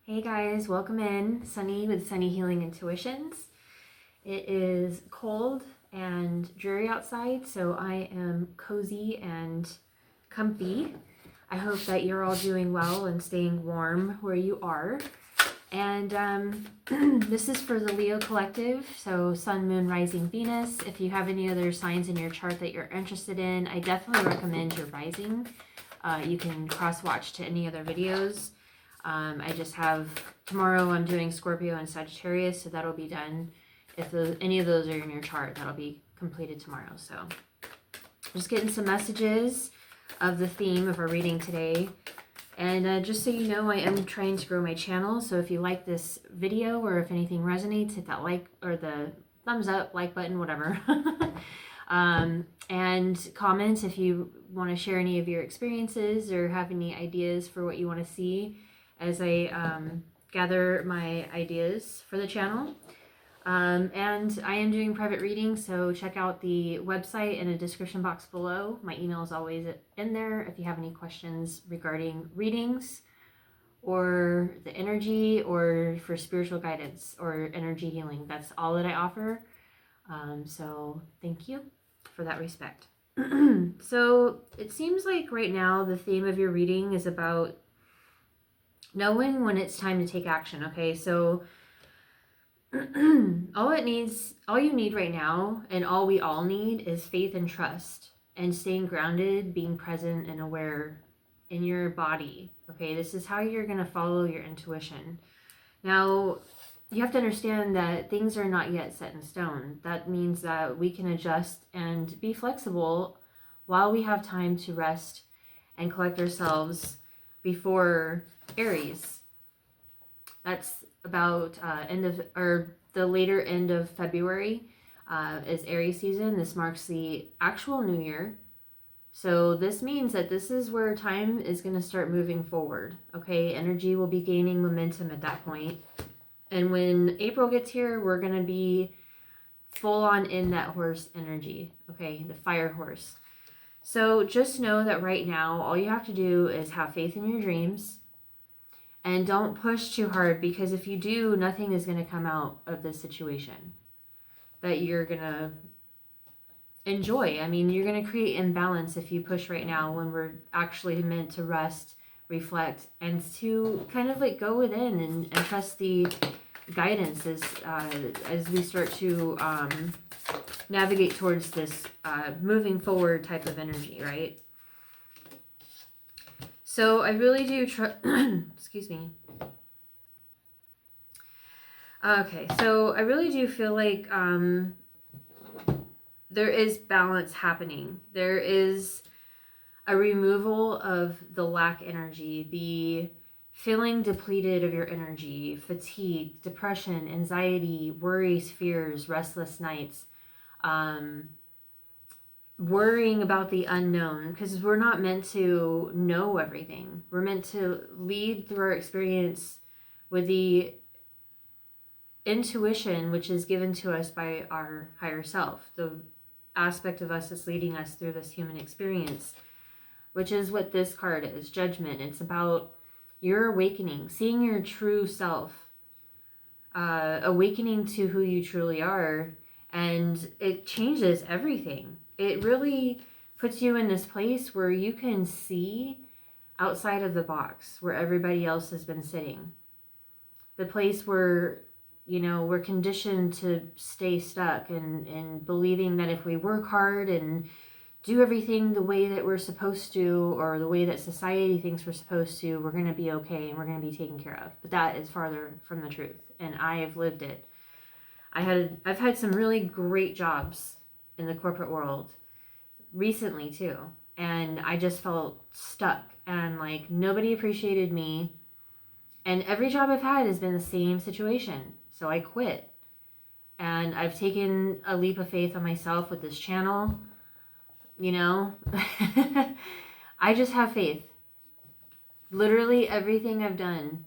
Hey guys, welcome in. Sunny with Sunny Healing Intuitions. It is cold and dreary outside, so I am cozy and comfy. I hope that you're all doing well and staying warm where you are. And this is for the Leo Collective, so Sun, Moon, Rising, Venus. If you have any other signs in your chart that you're interested in, I definitely recommend your rising. You can cross-watch to any other videos. I just have, tomorrow I'm doing Scorpio and Sagittarius, so that'll be done. If any of those are in your chart, that'll be completed tomorrow. So just getting some messages of the theme of our reading today. And just so you know, I am trying to grow my channel. So if you like this video or if anything resonates, hit that like or the thumbs up, like button, whatever. And comment if you want to share any of your experiences or have any ideas for what you want to see as I gather my ideas for the channel. And I am doing private readings, so check out the website in the description box below. My email is always in there if you have any questions regarding readings or the energy or for spiritual guidance or energy healing. That's all that I offer. So thank you for that respect. So it seems like right now the theme of your reading is about knowing when it's time to take action. Okay, so all you need right now, and all we all need, is faith and trust and staying grounded, being present and aware in your body. Okay, this is how you're going to follow your intuition. Now, you have to understand that things are not yet set in stone. That means that we can adjust and be flexible while we have time to rest and collect ourselves before Aries. That's about the later end of February is Aries season. This marks the actual new year. So this means that this is where time is going to start moving forward. Okay, energy will be gaining momentum at that point. And when April gets here, we're going to be full on in that horse energy. Okay, the fire horse. So just know that right now, all you have to do is have faith in your dreams. And don't push too hard, because if you do, nothing is going to come out of this situation that you're going to enjoy. I mean, you're going to create imbalance if you push right now when we're actually meant to rest, reflect, and to kind of like go within and trust the guidance as we start to navigate towards this moving forward type of energy, right? So I really do excuse me. Okay, so I really do feel like there is balance happening. There is a removal of the lack energy, the feeling depleted of your energy, fatigue, depression, anxiety, worries, fears, restless nights, worrying about the unknown, because we're not meant to know everything. We're meant to lead through our experience with the intuition which is given to us by our higher self, the aspect of us that's leading us through this human experience, which is what this card is, Judgment. It's about your awakening, seeing your true self, awakening to who you truly are, and it changes everything. It really puts you in this place where you can see outside of the box where everybody else has been sitting. The place where, you know, we're conditioned to stay stuck and believing that if we work hard and do everything the way that we're supposed to, or the way that society thinks we're supposed to, we're going to be okay and we're going to be taken care of. But that is farther from the truth, and I have lived it. I've had some really great jobs in the corporate world recently too, and I just felt stuck and like nobody appreciated me, and every job I've had has been the same situation. So I quit, and I've taken a leap of faith on myself with this channel. You know, I just have faith. Literally everything I've done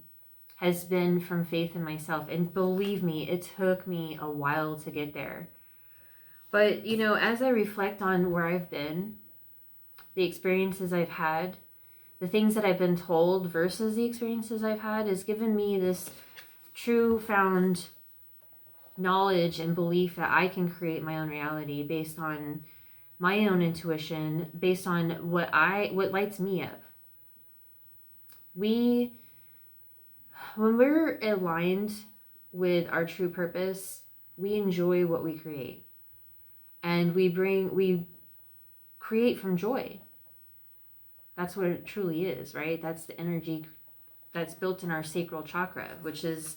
has been from faith in myself. And believe me, it took me a while to get there. But, you know, as I reflect on where I've been, the experiences I've had, the things that I've been told versus the experiences I've had has given me this true found knowledge and belief that I can create my own reality based on my own intuition, based on what lights me up. When we're aligned with our true purpose, we enjoy what we create. And we create from joy. That's what it truly is, right? That's the energy that's built in our sacral chakra, which is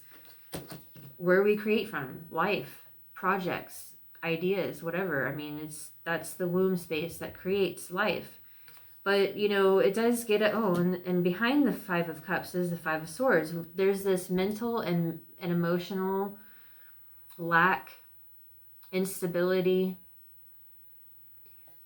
where we create from. Life, projects, ideas, whatever. I mean, that's the womb space that creates life. But, it does get it. Oh, and behind the Five of Cups is the Five of Swords. There's this mental and emotional lack, instability.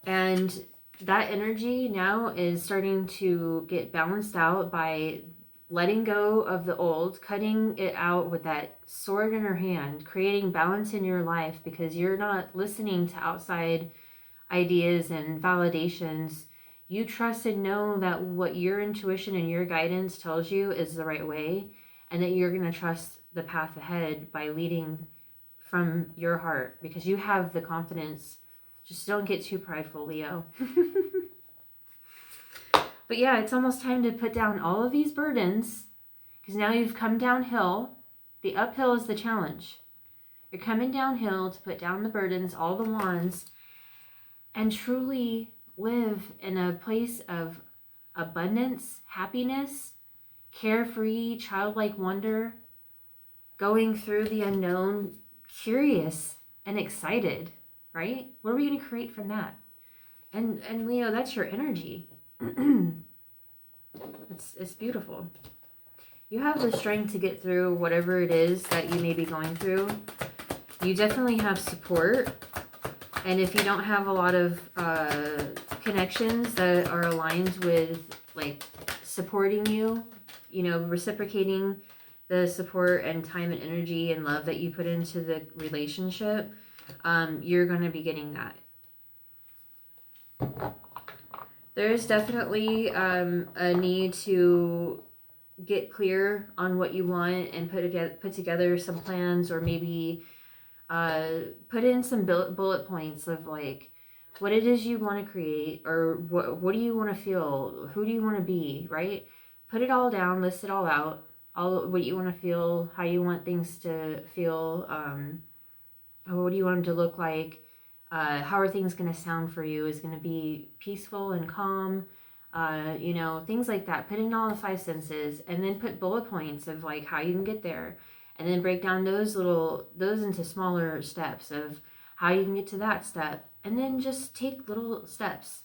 And that energy now is starting to get balanced out by letting go of the old, cutting it out with that sword in her hand, creating balance in your life because you're not listening to outside ideas and validations. You trust and know that what your intuition and your guidance tells you is the right way, and that you're going to trust the path ahead by leading from your heart because you have the confidence. Just don't get too prideful, Leo. But yeah, it's almost time to put down all of these burdens because now you've come downhill. The uphill is the challenge. You're coming downhill to put down the burdens, all the wands, and truly live in a place of abundance, happiness, carefree, childlike wonder, going through the unknown, curious and excited, right? What are we going to create from that? And Leo, that's your energy. It's beautiful. You have the strength to get through whatever it is that you may be going through. You definitely have support. And if you don't have a lot of connections that are aligned with like supporting you, reciprocating the support and time and energy and love that you put into the relationship, you're going to be getting that. There's definitely a need to get clear on what you want and put together some plans, or maybe put in some bullet points of like what it is you want to create, or what do you want to feel, who do you want to be, right? Put it all down, list it all out, all what you want to feel, how you want things to feel, what do you want them to look like, how are things going to sound for you? Is going to be peaceful and calm, things like that. Put in all the five senses, and then put bullet points of like how you can get there, and then break down those into smaller steps of how you can get to that step, and then just take little steps.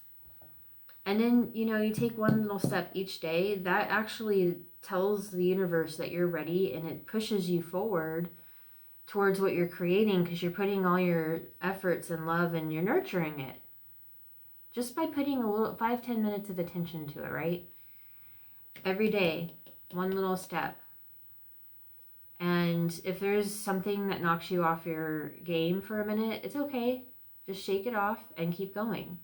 And then, you take one little step each day. That actually tells the universe that you're ready, and it pushes you forward towards what you're creating because you're putting all your efforts and love and you're nurturing it just by putting a little 5-10 minutes of attention to it, right? Every day, one little step. And if there's something that knocks you off your game for a minute, it's okay. Just shake it off and keep going.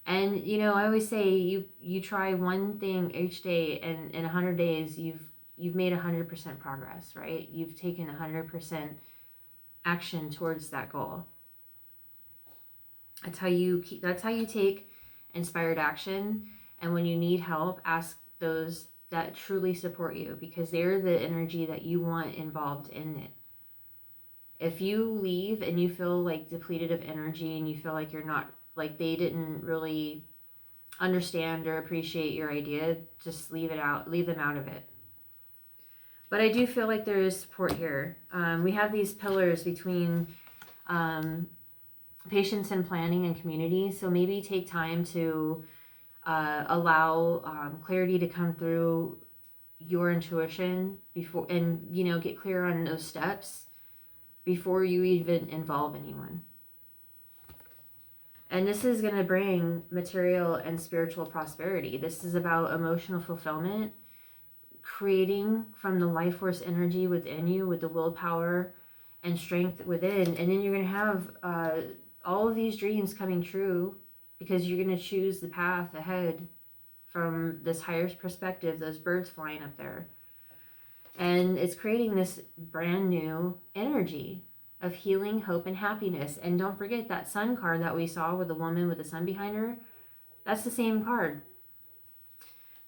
And I always say you try one thing each day, and in 100 days you've made 100% progress, right? You've taken 100% action towards that goal. That's how you take inspired action. And when you need help, ask those that truly support you, because they're the energy that you want involved in it. If you leave and you feel like depleted of energy, and you feel like you're not, like they didn't really understand or appreciate your idea, just leave them out of it. But I do feel like there is support here. We have these pillars between patience and planning and community. So maybe take time to allow clarity to come through your intuition before, and get clear on those steps before you even involve anyone. And this is going to bring material and spiritual prosperity. This is about emotional fulfillment, creating from the life force energy within you with the willpower and strength within. And then you're going to have all of these dreams coming true because you're going to choose the path ahead from this higher perspective, those birds flying up there. And it's creating this brand new energy of healing, hope, and happiness. And don't forget that sun card that we saw with the woman with the sun behind her. That's the same card.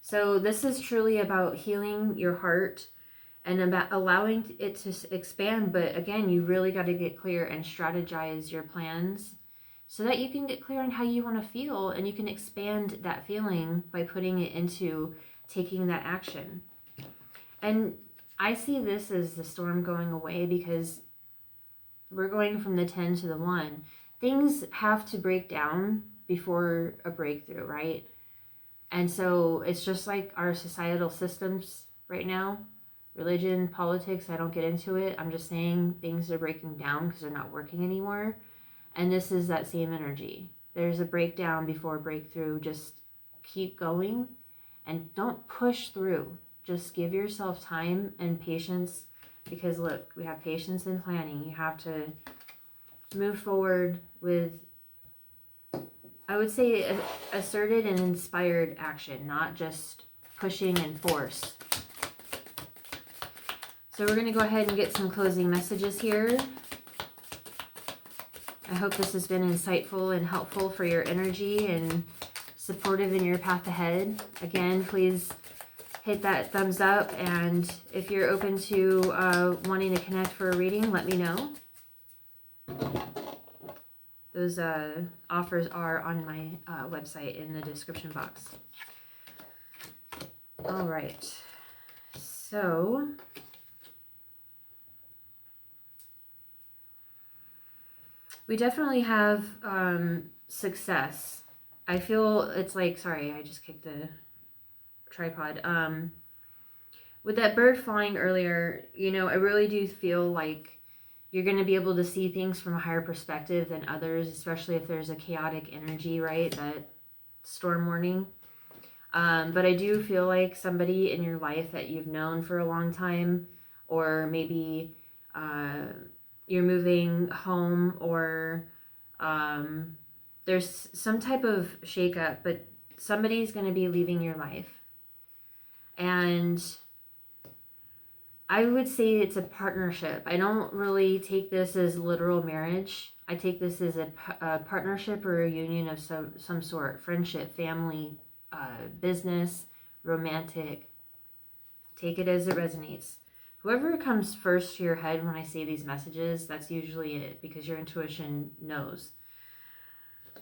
So this is truly about healing your heart and about allowing it to expand. But again, you really got to get clear and strategize your plans so that you can get clear on how you want to feel, and you can expand that feeling by putting it into taking that action. And I see this as the storm going away, because we're going from the 10 to the 1. Things have to break down before a breakthrough, right? And so it's just like our societal systems right now, religion, politics, I don't get into it. I'm just saying things are breaking down because they're not working anymore. And this is that same energy. There's a breakdown before a breakthrough. Just keep going and don't push through. Just give yourself time and patience, because look, we have patience and planning. You have to move forward with, I would say, asserted and inspired action, not just pushing and force. So we're going to go ahead and get some closing messages here. I hope this has been insightful and helpful for your energy and supportive in your path ahead. Again, please hit that thumbs up, and if you're open to wanting to connect for a reading, let me know. Those offers are on my website in the description box. All right, so we definitely have success. I feel it's like, sorry, I just kicked the tripod. With that bird flying earlier, you know, I really do feel like you're going to be able to see things from a higher perspective than others, especially if there's a chaotic energy, right? That storm warning. But I do feel like somebody in your life that you've known for a long time, or maybe you're moving home, or there's some type of shakeup, but somebody's going to be leaving your life. And I would say it's a partnership. I don't really take this as literal marriage. I take this as a partnership or a union of some sort. Friendship, family, business, romantic. Take it as it resonates. Whoever comes first to your head when I say these messages, that's usually it, because your intuition knows.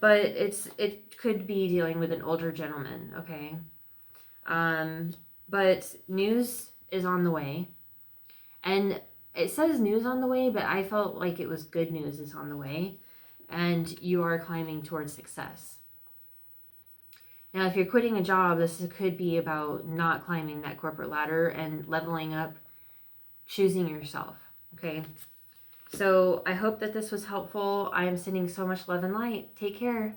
But it could be dealing with an older gentleman, okay? But news is on the way. And it says news on the way, but I felt like it was good news is on the way. And you are climbing towards success. Now, if you're quitting a job, this could be about not climbing that corporate ladder and leveling up, choosing yourself, okay? So I hope that this was helpful. I am sending so much love and light. Take care.